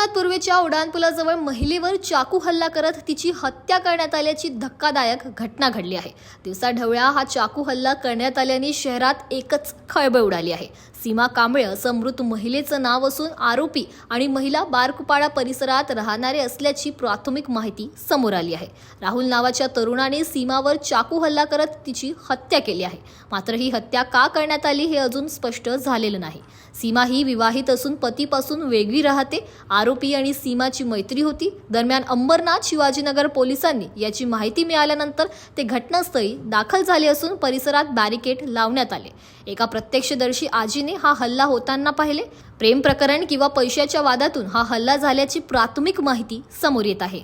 उस्मानाबाद पूर्वेच्या उड्डाणपुलाजवळ महिलेवर चाकू हल्ला करत तिची हत्या करण्यात आल्याची धक्कादायक घटना घडली आहे। दिवसाढवळ्या हा चाकू हल्ला करण्यात आल्याने शहरात एकच खळबळ उडाली आहे। सीमा कांबळे असं मृत महिलेचं नाव असून आरोपी आणि महिला बारकुपाडा परिसरात राहणारे असल्याची प्राथमिक माहिती समोर आली आहे। राहुल नावाच्या तरुणाने सीमावर चाकू हल्ला करत तिची हत्या केली आहे। मात्र ही हत्या का करण्यात आली हे अजून स्पष्ट झालेलं नाही। सीमा ही विवाहित असून पतीपासून वेगळी राहते। आरोपी आणि सीमाची मैत्री होती। दरम्यान अंबरनाथ शिवाजीनगर पोलिसांनी याची माहिती मिळाल्यानंतर ते घटनास्थळी दाखल झाले असून परिसरात बॅरिकेड लावण्यात आले। एका प्रत्यक्षदर्शी आजीने हा हल्ला होताना पाहिले। प्रेम प्रकरण किंवा पैशाच्या वादातून हा हल्ला झाल्याची प्राथमिक माहिती समोर येत आहे।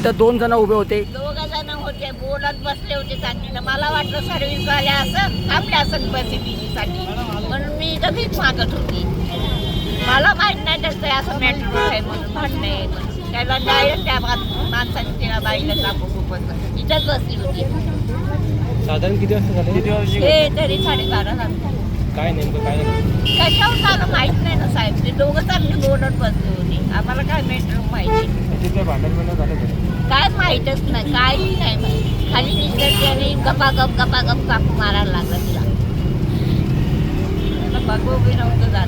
तर दोन जण उभे होते, होते बोलत बसले होते चांगलं। मला वाटलं सर्व्हिस वाले असं आपल्या असं बसिसाठी म्हणून मी इथं भीक मागत होती। मला माहित नाही त्याचं असं मॅटर आहे म्हणून भांडणे त्याला डायरेक्ट त्या माणसाने त्या बाईला टाकू खूपच इथंच बसली होती। साधारण किती वाजता झाले? हे तरी 12:30 झाले। काय नेमकं काय कशावर झालं माहित नाही ना साहेब। ते दोघं चांगले बोलत बसले होते। आम्हाला काय मॅटर माहिती काय भांडण झालं काय माहीतच नाही, काही नाही माहिती। खाली निसर्गाने गपागप कापू मारायला लागला तिला। बघू उभी नव्हतं जात।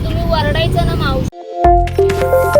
तुम्ही वरडायचं ना मावशी।